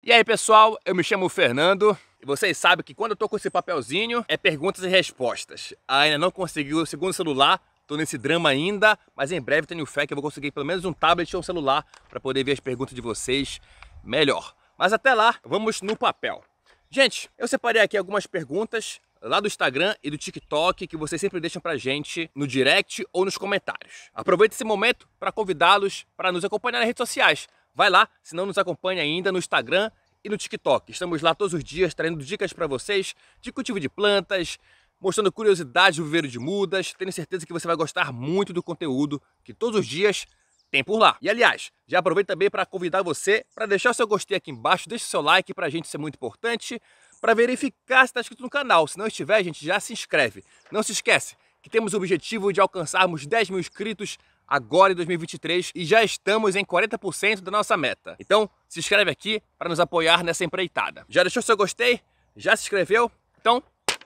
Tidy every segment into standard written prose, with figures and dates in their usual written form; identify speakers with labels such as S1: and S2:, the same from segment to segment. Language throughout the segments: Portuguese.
S1: E aí pessoal, eu me chamo Fernando e vocês sabem que quando eu tô com esse papelzinho é perguntas e respostas. Ainda não consegui o segundo celular, tô nesse drama ainda, mas em breve tenho fé que eu vou conseguir pelo menos um tablet ou um celular para poder ver as perguntas de vocês melhor. Mas até lá, vamos no papel. Gente, eu separei aqui algumas perguntas lá do Instagram e do TikTok que vocês sempre deixam pra gente no direct ou nos comentários. Aproveite esse momento para convidá-los para nos acompanhar nas redes sociais. Vai lá, se não nos acompanha ainda no Instagram e no TikTok. Estamos lá todos os dias trazendo dicas para vocês de cultivo de plantas, mostrando curiosidades do viveiro de mudas. Tenho certeza que você vai gostar muito do conteúdo que todos os dias tem por lá. E aliás, já aproveito também para convidar você para deixar o seu gostei aqui embaixo, deixa o seu like para a gente, isso é muito importante, para verificar se está inscrito no canal. Se não estiver, a gente já se inscreve. Não se esquece que temos o objetivo de alcançarmos 10 mil inscritos agora em 2023 e já estamos em 40% da nossa meta. Então, se inscreve aqui para nos apoiar nessa empreitada. Já deixou seu gostei? Já se inscreveu? Então,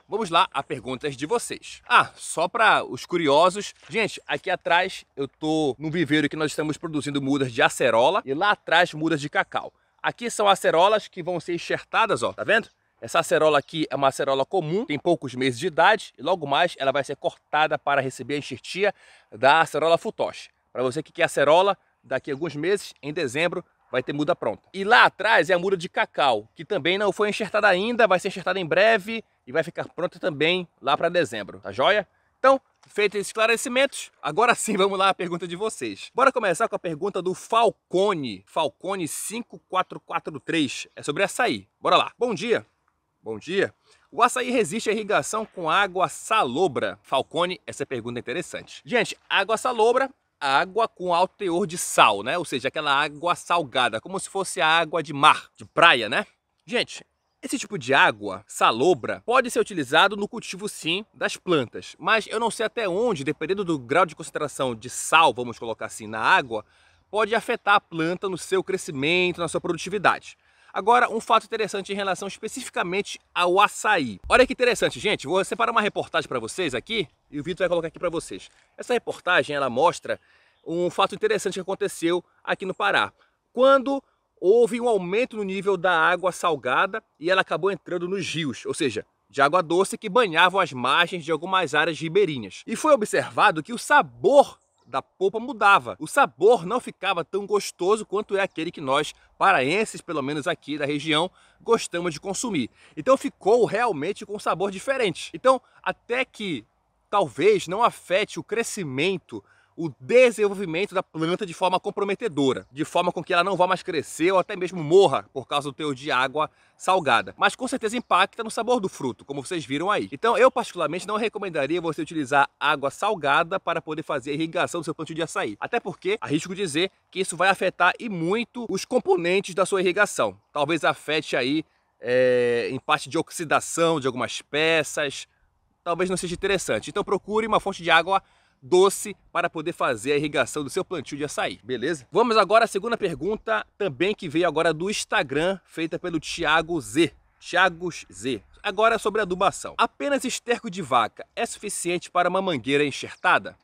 S1: vamos lá a perguntas de vocês. Só para os curiosos, gente, aqui atrás eu tô no viveiro que nós estamos produzindo mudas de acerola e lá atrás mudas de cacau. Aqui são acerolas que vão ser enxertadas, ó, tá vendo? Essa acerola aqui é uma acerola comum, tem poucos meses de idade e logo mais ela vai ser cortada para receber a enxertia da acerola futoshi. Para você que quer acerola, daqui a alguns meses, em dezembro, vai ter muda pronta. E lá atrás é a muda de cacau, que também não foi enxertada ainda, vai ser enxertada em breve e vai ficar pronta também lá para dezembro, tá joia? Então, feitos esses esclarecimentos, agora sim vamos lá a pergunta de vocês. Bora começar com a pergunta do Falcone 5443, é sobre açaí. Bora lá. Bom dia. Bom dia. O açaí resiste à irrigação com água salobra? Falcone, essa pergunta é interessante. Gente, água salobra, água com alto teor de sal, né? Ou seja, aquela água salgada, como se fosse a água de mar, de praia, né? Gente, esse tipo de água salobra pode ser utilizado no cultivo sim das plantas, mas eu não sei até onde, dependendo do grau de concentração de sal, vamos colocar assim, na água, pode afetar a planta no seu crescimento, na sua produtividade. Agora, um fato interessante em relação especificamente ao açaí. Olha que interessante, gente. Vou separar uma reportagem para vocês aqui e o Vitor vai colocar aqui para vocês. Essa reportagem, ela mostra um fato interessante que aconteceu aqui no Pará. Quando houve um aumento no nível da água salgada e ela acabou entrando nos rios, ou seja, de água doce que banhavam as margens de algumas áreas ribeirinhas. E foi observado que o sabor da polpa mudava. O sabor não ficava tão gostoso quanto é aquele que nós, paraenses, pelo menos aqui da região, gostamos de consumir. Então ficou realmente com um sabor diferente. Então, até que talvez não afete o crescimento, o desenvolvimento da planta de forma comprometedora, de forma com que ela não vá mais crescer ou até mesmo morra por causa do teor de água salgada. Mas com certeza impacta no sabor do fruto, como vocês viram aí. Então eu particularmente não recomendaria você utilizar água salgada para poder fazer a irrigação do seu plantio de açaí. Até porque arrisco dizer que isso vai afetar e muito os componentes da sua irrigação. Talvez afete aí em parte de oxidação de algumas peças. Talvez não seja interessante. Então procure uma fonte de água doce para poder fazer a irrigação do seu plantio de açaí, beleza? Vamos agora à segunda pergunta, também que veio agora do Instagram, feita pelo Thiago Z. Agora sobre adubação. Apenas esterco de vaca é suficiente para uma mangueira enxertada?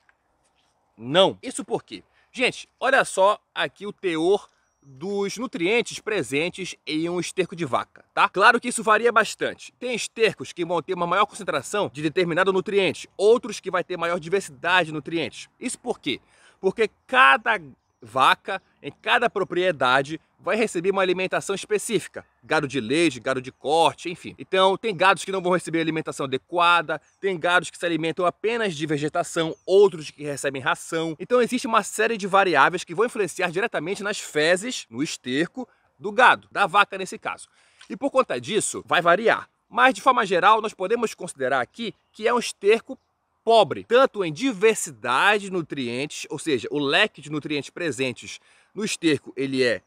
S1: Não. Isso por quê? Gente, olha só aqui o teor dos nutrientes presentes em um esterco de vaca, tá? Claro que isso varia bastante. Tem estercos que vão ter uma maior concentração de determinado nutriente, outros que vai ter maior diversidade de nutrientes. Isso por quê? Porque cada vaca, em cada propriedade, vai receber uma alimentação específica. Gado de leite, gado de corte, enfim. Então, tem gados que não vão receber alimentação adequada, tem gados que se alimentam apenas de vegetação, outros que recebem ração. Então, existe uma série de variáveis que vão influenciar diretamente nas fezes, no esterco do gado, da vaca nesse caso. E por conta disso, vai variar. Mas, de forma geral, nós podemos considerar aqui que é um esterco pobre, tanto em diversidade de nutrientes, ou seja, o leque de nutrientes presentes no esterco ele é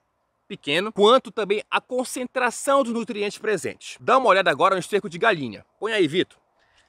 S1: pequeno, quanto também a concentração dos nutrientes presentes. Dá uma olhada agora no esterco de galinha. Põe aí, Vitor,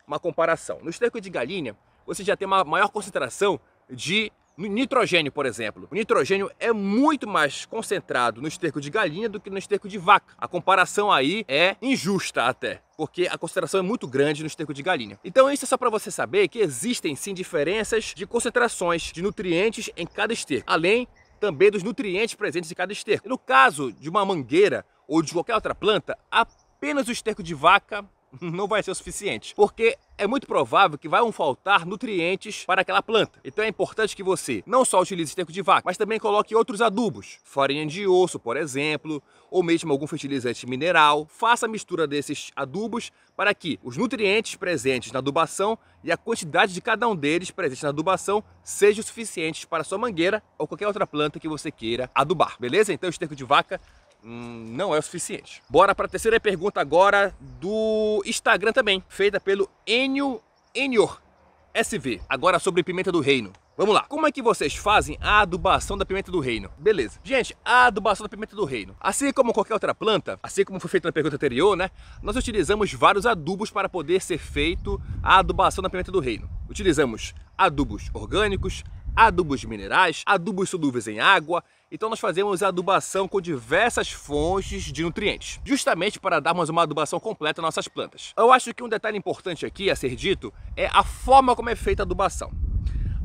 S1: uma comparação. No esterco de galinha, você já tem uma maior concentração de nitrogênio, por exemplo. O nitrogênio é muito mais concentrado no esterco de galinha do que no esterco de vaca. A comparação aí é injusta até, porque a concentração é muito grande no esterco de galinha. Então isso é só para você saber que existem sim diferenças de concentrações de nutrientes em cada esterco, além também dos nutrientes presentes em cada esterco. No caso de uma mangueira ou de qualquer outra planta, apenas o esterco de vaca não vai ser o suficiente, porque é muito provável que vão faltar nutrientes para aquela planta. Então é importante que você não só utilize esterco de vaca, mas também coloque outros adubos, farinha de osso, por exemplo, ou mesmo algum fertilizante mineral. Faça a mistura desses adubos para que os nutrientes presentes na adubação e a quantidade de cada um deles presentes na adubação sejam suficientes para a sua mangueira ou qualquer outra planta que você queira adubar, beleza? Então o esterco de vaca não é o suficiente. Bora para a terceira pergunta agora do Instagram também, feita pelo Enior SV. Agora sobre pimenta do reino. Vamos lá. Como é que vocês fazem a adubação da pimenta do reino? Beleza. Gente, a adubação da pimenta do reino, assim como qualquer outra planta, assim como foi feito na pergunta anterior, né? Nós utilizamos vários adubos para poder ser feito a adubação da pimenta do reino. Utilizamos adubos orgânicos, adubos minerais, adubos solúveis em água. Então nós fazemos a adubação com diversas fontes de nutrientes, justamente para darmos uma adubação completa às nossas plantas. Eu acho que um detalhe importante aqui a ser dito é a forma como é feita a adubação.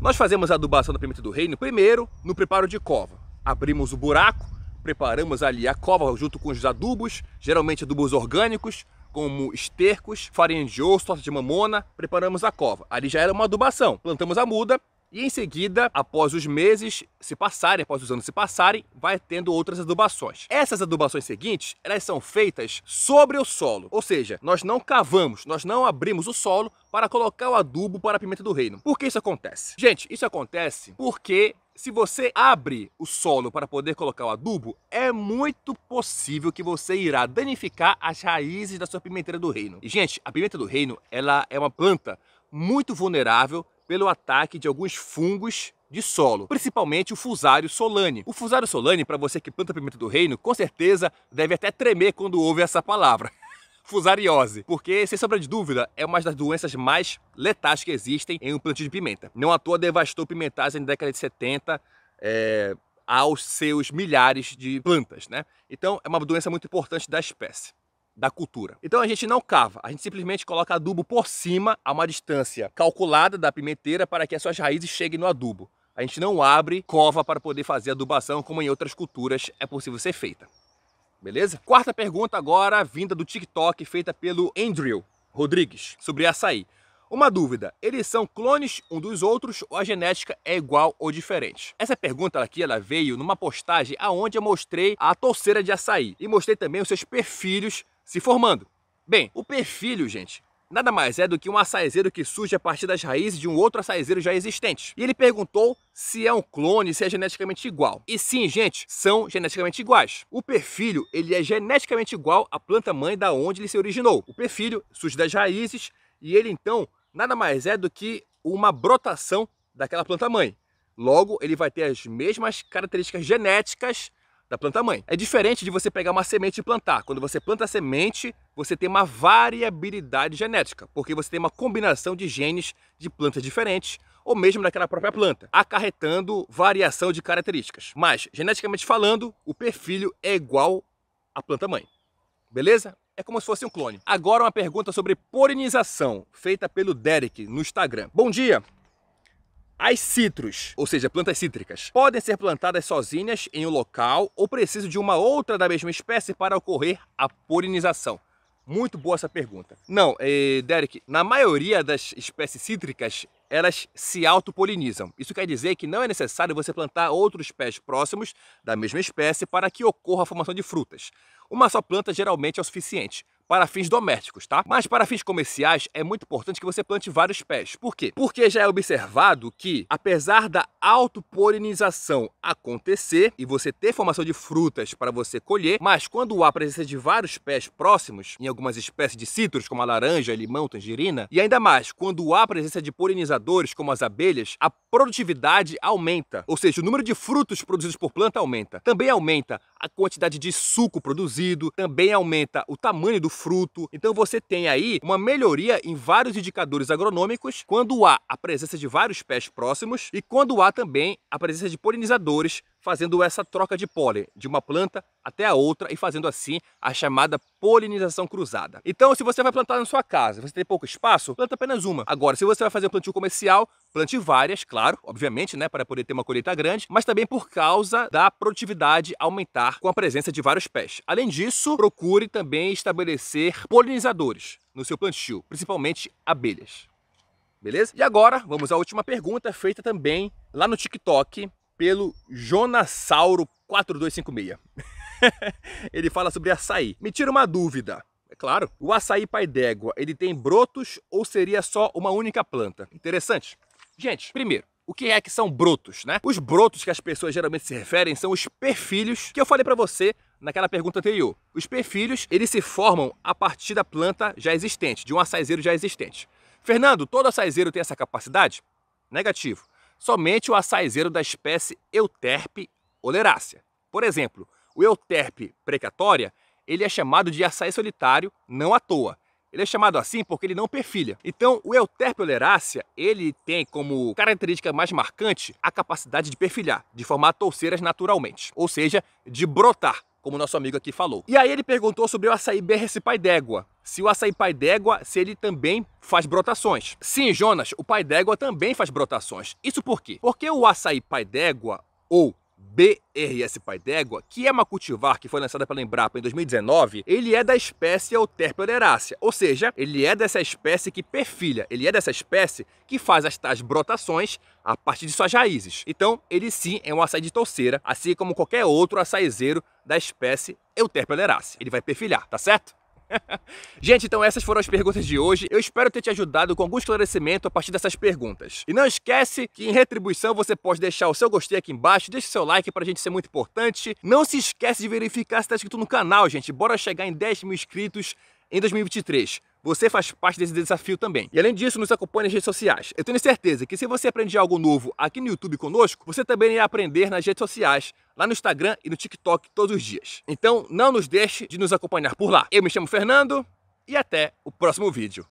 S1: Nós fazemos a adubação da pimenta do reino primeiro no preparo de cova. Abrimos o buraco, preparamos ali a cova junto com os adubos, geralmente adubos orgânicos, como estercos, farinha de osso, torta de mamona, preparamos a cova. Ali já era uma adubação. Plantamos a muda. E em seguida, após os meses se passarem, após os anos se passarem, vai tendo outras adubações. Essas adubações seguintes, elas são feitas sobre o solo. Ou seja, nós não cavamos, nós não abrimos o solo para colocar o adubo para a pimenta do reino. Por que isso acontece? Gente, isso acontece porque se você abre o solo para poder colocar o adubo, é muito possível que você irá danificar as raízes da sua pimenteira do reino. E, gente, a pimenta do reino, ela é uma planta muito vulnerável pelo ataque de alguns fungos de solo, principalmente o Fusarium solane. O Fusarium solane, para você que planta pimenta do reino, com certeza deve até tremer quando ouve essa palavra. Fusariose, porque, sem sombra de dúvida, é uma das doenças mais letais que existem em um plantio de pimenta. Não à toa devastou pimentais na década de 70, aos seus milhares de plantas, né? Então é uma doença muito importante da espécie, da cultura. Então a gente não cava, a gente simplesmente coloca adubo por cima a uma distância calculada da pimenteira para que as suas raízes cheguem no adubo. A gente não abre cova para poder fazer adubação como em outras culturas é possível ser feita. Beleza? Quarta pergunta agora, vinda do TikTok, feita pelo Andrew Rodrigues, sobre açaí. Uma dúvida, eles são clones um dos outros ou a genética é igual ou diferente? Essa pergunta aqui ela veio numa postagem onde eu mostrei a touceira de açaí e mostrei também os seus perfilhos se formando. Bem, o perfilho, gente, nada mais é do que um açaizeiro que surge a partir das raízes de um outro açaizeiro já existente. E ele perguntou se é um clone, se é geneticamente igual. E sim, gente, são geneticamente iguais. O perfilho, ele é geneticamente igual à planta-mãe da onde ele se originou. O perfilho surge das raízes e ele, então, nada mais é do que uma brotação daquela planta-mãe. Logo, ele vai ter as mesmas características genéticas da planta-mãe. É diferente de você pegar uma semente e plantar. Quando você planta a semente, você tem uma variabilidade genética, porque você tem uma combinação de genes de plantas diferentes, ou mesmo daquela própria planta, acarretando variação de características. Mas, geneticamente falando, o perfilho é igual à planta-mãe. Beleza? É como se fosse um clone. Agora uma pergunta sobre polinização, feita pelo Derek no Instagram. Bom dia! As citros, ou seja, plantas cítricas, podem ser plantadas sozinhas em um local ou precisam de uma outra da mesma espécie para ocorrer a polinização? Muito boa essa pergunta. Não, Derek, na maioria das espécies cítricas, elas se autopolinizam. Isso quer dizer que não é necessário você plantar outros pés próximos da mesma espécie para que ocorra a formação de frutas. Uma só planta geralmente é o suficiente para fins domésticos, tá? Mas para fins comerciais é muito importante que você plante vários pés. Por quê? Porque já é observado que, apesar da autopolinização acontecer e você ter formação de frutas para você colher, mas quando há presença de vários pés próximos, em algumas espécies de citros, como a laranja, limão, tangerina, e ainda mais, quando há presença de polinizadores, como as abelhas, a produtividade aumenta. Ou seja, o número de frutos produzidos por planta aumenta. Também aumenta a quantidade de suco produzido, também aumenta o tamanho do fruto. Então você tem aí uma melhoria em vários indicadores agronômicos quando há a presença de vários pés próximos e quando há também a presença de polinizadores fazendo essa troca de pólen de uma planta até a outra e fazendo assim a chamada polinização cruzada. Então, se você vai plantar na sua casa, você tem pouco espaço, planta apenas uma. Agora, se você vai fazer um plantio comercial, plante várias, claro, obviamente, né, para poder ter uma colheita grande, mas também por causa da produtividade aumentar com a presença de vários pés. Além disso, procure também estabelecer polinizadores no seu plantio, principalmente abelhas. Beleza? E agora, vamos à última pergunta, feita também lá no TikTok pelo Jonassauro4256. Ele fala sobre açaí. Me tira uma dúvida. É claro, o açaí pai d'égua, ele tem brotos ou seria só uma única planta? Interessante. Gente, primeiro, o que é que são brotos, né? Os brotos que as pessoas geralmente se referem são os perfilhos que eu falei para você naquela pergunta anterior. Os perfilhos, eles se formam a partir da planta já existente, de um açaizeiro já existente. Fernando, todo açaizeiro tem essa capacidade? Negativo. Somente o açaizeiro da espécie Euterpe oleracea. Por exemplo, o Euterpe precatória, ele é chamado de açaí solitário não à toa. Ele é chamado assim porque ele não perfilha. Então, o Euterpe oleracea, ele tem como característica mais marcante a capacidade de perfilhar, de formar touceiras naturalmente, ou seja, de brotar, como o nosso amigo aqui falou. E aí ele perguntou sobre o açaí BRS pai d'égua. Se o açaí pai d'égua, se ele também faz brotações. Sim, Jonas, o pai d'égua também faz brotações. Isso por quê? Porque o açaí pai d'égua, ou BRS pai d'égua, que é uma cultivar que foi lançada pela Embrapa em 2019, ele é da espécie Euterpe oleracea, ou seja, ele é dessa espécie que perfilha, ele é dessa espécie que faz as tais brotações a partir de suas raízes. Então, ele sim é um açaí de touceira, assim como qualquer outro açaizeiro da espécie Euterpe oleracea. Ele vai perfilhar, tá certo? Gente, então essas foram as perguntas de hoje. Eu espero ter te ajudado com algum esclarecimento a partir dessas perguntas. E não esquece que em retribuição você pode deixar o seu gostei aqui embaixo, deixa o seu like pra gente ser muito importante. Não se esquece de verificar se tá inscrito no canal, gente. Bora chegar em 10 mil inscritos em 2023. Você faz parte desse desafio também. E além disso, nos acompanhe nas redes sociais. Eu tenho certeza que se você aprender algo novo aqui no YouTube conosco, você também irá aprender nas redes sociais, lá no Instagram e no TikTok todos os dias. Então não nos deixe de nos acompanhar por lá. Eu me chamo Fernando e até o próximo vídeo.